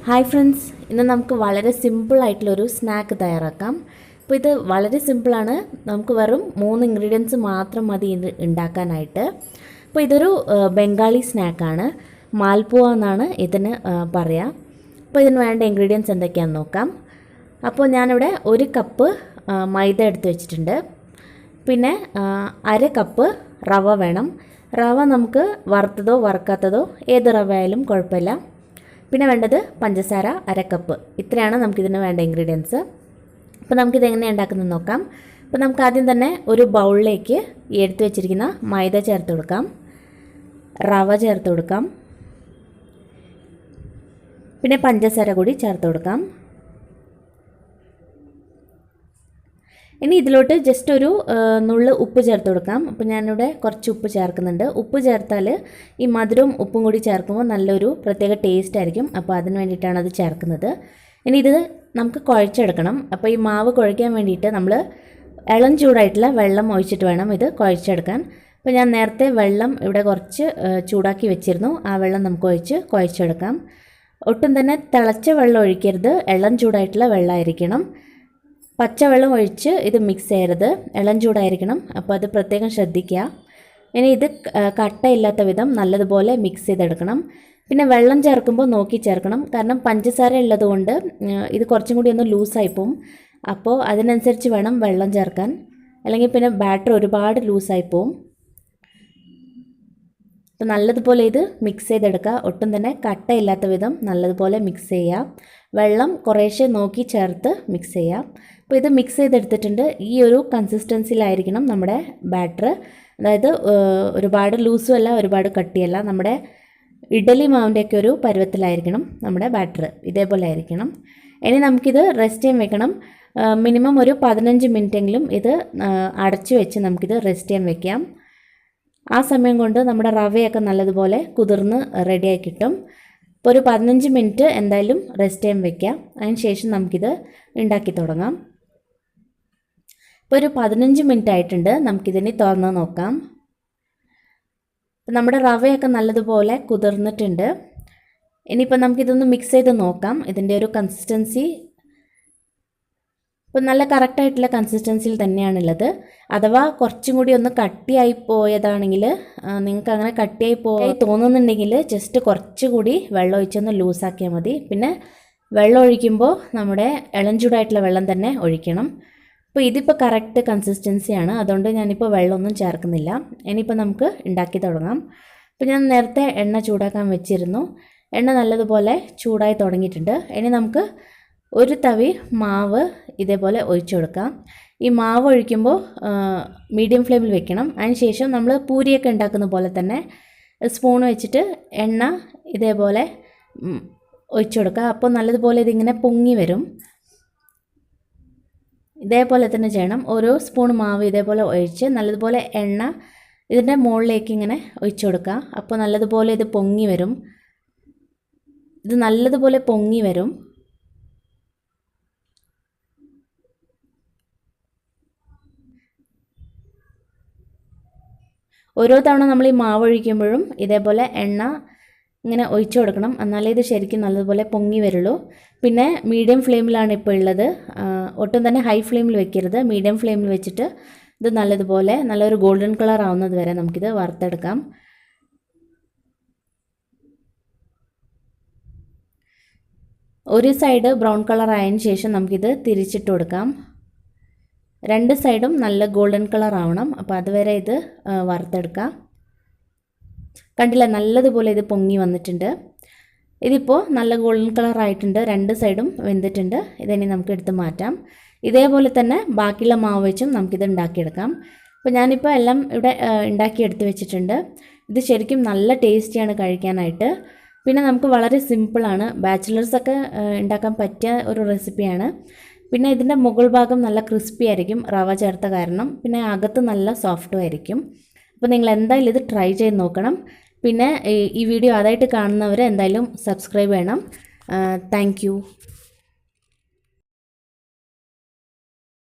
Hi friends, ഇന്ന് നമുക്ക് വളരെ സിമ്പിളായിട്ടുള്ളൊരു സ്നാക്ക് തയ്യാറാക്കാം. അപ്പോൾ ഇത് വളരെ സിമ്പിളാണ്. നമുക്ക് വെറും 3 ഇൻഗ്രീഡിയൻസ് മാത്രം മതി ഇത് ഉണ്ടാക്കാനായിട്ട്. അപ്പോൾ ഇതൊരു ബംഗാളി സ്നാക്കാണ്. മാൽപുവ എന്നാണ് ഇതിന് പറയുക. അപ്പോൾ ഇതിന് വേണ്ട ഇൻഗ്രീഡിയൻസ് എന്തൊക്കെയാണെന്ന് നോക്കാം. അപ്പോൾ ഞാനിവിടെ 1 കപ്പ് മൈദ എടുത്ത് വെച്ചിട്ടുണ്ട്. പിന്നെ 1/2 കപ്പ് റവ വേണം. റവ നമുക്ക് വറുത്തതോ വറുക്കാത്തതോ ഏത് റവ ആയാലും കുഴപ്പമില്ല. പിന്നെ വേണ്ടത് പഞ്ചസാര 1/2 കപ്പ്. ഇത്രയാണ് നമുക്കിതിന് വേണ്ട ഇൻഗ്രീഡിയൻസ്. അപ്പോൾ നമുക്കിത് എങ്ങനെയാണ് ഉണ്ടാക്കുന്നത് നോക്കാം. അപ്പോൾ നമുക്ക് ആദ്യം തന്നെ ഒരു ബൗളിലേക്ക് എടുത്തു വെച്ചിരിക്കുന്ന മൈദ ചേർത്ത് കൊടുക്കാം, റവ ചേർത്ത് കൊടുക്കാം, പിന്നെ പഞ്ചസാര കൂടി ചേർത്ത് കൊടുക്കാം. ഇനി ഇതിലോട്ട് ജസ്റ്റ് ഒരു നുള്ള് ഉപ്പ് ചേർത്ത് കൊടുക്കാം. അപ്പോൾ ഞാനിവിടെ കുറച്ച് ഉപ്പ് ചേർക്കുന്നുണ്ട്. ഉപ്പ് ചേർത്താൽ ഈ മധുരവും ഉപ്പും കൂടി ചേർക്കുമ്പോൾ നല്ലൊരു പ്രത്യേക ടേസ്റ്റ് ആയിരിക്കും. അപ്പോൾ അതിന് വേണ്ടിയിട്ടാണ് അത് ചേർക്കുന്നത്. ഇനി ഇത് നമുക്ക് കുഴച്ചെടുക്കണം. അപ്പോൾ ഈ മാവ് കുഴയ്ക്കാൻ വേണ്ടിയിട്ട് നമ്മൾ ഇളം ചൂടായിട്ടുള്ള വെള്ളം ഒഴിച്ചിട്ട് വേണം ഇത് കുഴച്ചെടുക്കാൻ. അപ്പോൾ ഞാൻ നേരത്തെ വെള്ളം ഇവിടെ കുറച്ച് ചൂടാക്കി വെച്ചിരുന്നു. ആ വെള്ളം നമുക്ക് ഒഴിച്ച് കുഴച്ചെടുക്കാം. ഒട്ടും തന്നെ തിളച്ച വെള്ളം ഒഴിക്കരുത്, ഇളം ചൂടായിട്ടുള്ള വെള്ളമായിരിക്കണം. പച്ചവെള്ളം ഒഴിച്ച് ഇത് മിക്സ് ചെയ്യരുത്, ഇളം ചൂടായിരിക്കണം. അപ്പോൾ അത് പ്രത്യേകം ശ്രദ്ധിക്കുക. ഇനി ഇത് കട്ടയില്ലാത്ത വിധം നല്ലതുപോലെ മിക്സ് ചെയ്തെടുക്കണം. പിന്നെ വെള്ളം ചേർക്കുമ്പോൾ നോക്കി ചേർക്കണം, കാരണം പഞ്ചസാര ഉള്ളതുകൊണ്ട് ഇത് കുറച്ചും കൂടി ഒന്ന് ലൂസായി പോവും. അപ്പോൾ അതിനനുസരിച്ച് വേണം വെള്ളം ചേർക്കാൻ, അല്ലെങ്കിൽ പിന്നെ ബാറ്റർ ഒരുപാട് ലൂസായി പോവും. അപ്പോൾ നല്ലതുപോലെ ഇത് മിക്സ് ചെയ്തെടുക്കുക. ഒട്ടും തന്നെ കട്ടയില്ലാത്ത വിധം നല്ലതുപോലെ മിക്സ് ചെയ്യുക. വെള്ളം കുറേശ്ശെ നോക്കി ചേർത്ത് മിക്സ് ചെയ്യുക. അപ്പോൾ ഇത് മിക്സ് ചെയ്തെടുത്തിട്ടുണ്ട്. ഈ ഒരു കൺസിസ്റ്റൻസിയിലായിരിക്കണം നമ്മുടെ ബാറ്റർ. അതായത് ഒരുപാട് ലൂസും അല്ല, ഒരുപാട് കട്ടിയല്ല. നമ്മുടെ ഇഡലി മാവിൻ്റെയൊക്കെ ഒരു പരുവത്തിലായിരിക്കണം നമ്മുടെ ബാറ്റർ. ഇതേപോലെ ആയിരിക്കണം. ഇനി നമുക്കിത് റെസ്റ്റ് ചെയ്യാൻ വെക്കണം. മിനിമം ഒരു 15 മിനിറ്റെങ്കിലും ഇത് അടച്ചു വെച്ച് നമുക്കിത് റെസ്റ്റ് ചെയ്യാൻ വെക്കാം. ആ സമയം കൊണ്ട് നമ്മുടെ റവയൊക്കെ നല്ലതുപോലെ കുതിർന്ന് റെഡിയായി കിട്ടും. ഇപ്പോൾ ഒരു 15 മിനിറ്റ് എന്തായാലും റെസ്റ്റ് ചെയ്യാൻ വെക്കാം. അതിന് ശേഷം നമുക്കിത് ഉണ്ടാക്കി തുടങ്ങാം. ഇപ്പോൾ ഒരു 15 മിനിറ്റ് ആയിട്ടുണ്ട്. നമുക്കിതിനെ തുറന്ന് നോക്കാം. നമ്മുടെ റവയൊക്കെ നല്ലതുപോലെ കുതിർന്നിട്ടുണ്ട്. ഇനിയിപ്പോൾ നമുക്കിതൊന്ന് മിക്സ് ചെയ്ത് നോക്കാം. ഇതിൻ്റെ ഒരു കൺസിസ്റ്റൻസി ഇപ്പോൾ നല്ല കറക്റ്റായിട്ടുള്ള കൺസിസ്റ്റൻസിയിൽ തന്നെയാണുള്ളത്. അഥവാ കുറച്ചും കൂടി ഒന്ന് കട്ടിയായി പോയതാണെങ്കിൽ, നിങ്ങൾക്ക് അങ്ങനെ കട്ടിയായി പോയി തോന്നുന്നുണ്ടെങ്കിൽ ജസ്റ്റ് കുറച്ചുകൂടി വെള്ളം ഒഴിച്ചൊന്ന് ലൂസാക്കിയാൽ മതി. പിന്നെ വെള്ളം ഒഴിക്കുമ്പോൾ നമ്മുടെ ഇളം ചൂടായിട്ടുള്ള വെള്ളം തന്നെ ഒഴിക്കണം. അപ്പോൾ ഇതിപ്പോൾ കറക്റ്റ് കൺസിസ്റ്റൻസിയാണ്, അതുകൊണ്ട് ഞാനിപ്പോൾ വെള്ളമൊന്നും ചേർക്കുന്നില്ല. ഇനിയിപ്പോൾ നമുക്ക് ഉണ്ടാക്കി തുടങ്ങാം. അപ്പോൾ ഞാൻ നേരത്തെ എണ്ണ ചൂടാക്കാൻ വെച്ചിരുന്നു. എണ്ണ നല്ലതുപോലെ ചൂടായി തുടങ്ങിയിട്ടുണ്ട്. ഇനി നമുക്ക് ഒരു തവി മാവ് ഇതേപോലെ ഒഴിച്ചു കൊടുക്കാം. ഈ മാവ് ഒഴിക്കുമ്പോൾ മീഡിയം ഫ്ലെയിമിൽ വെക്കണം. അതിന് ശേഷം നമ്മൾ പൂരിയൊക്കെ ഉണ്ടാക്കുന്ന പോലെ തന്നെ സ്പൂൺ വെച്ചിട്ട് എണ്ണ ഇതേപോലെ ഒഴിച്ചു കൊടുക്കുക. അപ്പോൾ നല്ലതുപോലെ ഇതിങ്ങനെ പൊങ്ങി വരും. ഇതേപോലെ തന്നെ ചെയ്യണം. ഓരോ സ്പൂൺ മാവ് ഇതേപോലെ ഒഴിച്ച് നല്ലതുപോലെ എണ്ണ ഇതിൻ്റെ മുകളിലേക്ക് ഇങ്ങനെ ഒഴിച്ചു കൊടുക്കുക. അപ്പോൾ നല്ലതുപോലെ ഇത് പൊങ്ങി വരും. ഇത് നല്ലതുപോലെ പൊങ്ങി വരും. ഓരോ തവണ നമ്മൾ ഈ മാവ് ഒഴിക്കുമ്പോഴും ഇതേപോലെ എണ്ണ ഇങ്ങനെ ഒഴിച്ചു കൊടുക്കണം, എന്നാലേ ഇത് ശരിക്കും നല്ലതുപോലെ പൊങ്ങി വരുള്ളൂ. പിന്നെ മീഡിയം ഫ്ലെയിമിലാണ് ഇപ്പോൾ ഉള്ളത്. ഒട്ടും തന്നെ ഹൈ ഫ്ലെയിമിൽ വെക്കരുത്. മീഡിയം ഫ്ലെയിമിൽ വെച്ചിട്ട് ഇത് നല്ലതുപോലെ നല്ലൊരു ഗോൾഡൻ കളർ ആവുന്നത് വരെ നമുക്കിത് വറുത്തെടുക്കാം. ഒരു സൈഡ് ബ്രൗൺ കളർ ആയതിന് ശേഷം നമുക്കിത് തിരിച്ചിട്ട് കൊടുക്കാം. 2 സൈഡും നല്ല ഗോൾഡൻ കളർ ആവണം. അപ്പോൾ അതുവരെ ഇത് വറുത്തെടുക്കാം. കണ്ടില്ല, നല്ലതുപോലെ ഇത് പൊങ്ങി വന്നിട്ടുണ്ട്. ഇതിപ്പോൾ നല്ല ഗോൾഡൻ കളർ ആയിട്ടുണ്ട്. 2 സൈഡും വെന്തിട്ടുണ്ട്. ഇതിനി നമുക്ക് എടുത്ത് മാറ്റാം. ഇതേപോലെ തന്നെ ബാക്കിയുള്ള മാവ് വെച്ചും നമുക്കിത് ഉണ്ടാക്കിയെടുക്കാം. അപ്പോൾ ഞാനിപ്പോൾ എല്ലാം ഇവിടെ ഉണ്ടാക്കിയെടുത്ത് വെച്ചിട്ടുണ്ട്. ഇത് ശരിക്കും നല്ല ടേസ്റ്റിയാണ് കഴിക്കാനായിട്ട്. പിന്നെ നമുക്ക് വളരെ സിമ്പിളാണ്. ബാച്ചിലേഴ്സൊക്കെ ഉണ്ടാക്കാൻ പറ്റിയ ഒരു റെസിപ്പിയാണ്. പിന്നെ ഇതിൻ്റെ മുകൾ ഭാഗം നല്ല ക്രിസ്പി ആയിരിക്കും, റവ ചേർത്ത കാരണം. പിന്നെ അകത്ത് നല്ല സോഫ്റ്റും ആയിരിക്കും. അപ്പോൾ നിങ്ങൾ എന്തായാലും ഇത് ട്രൈ ചെയ്ത് നോക്കണം. പിന്നെ ഈ വീഡിയോ ആദ്യമായിട്ട് കാണുന്നവർ എന്തായാലും സബ്സ്ക്രൈബ് ചെയ്യണം. Thank you.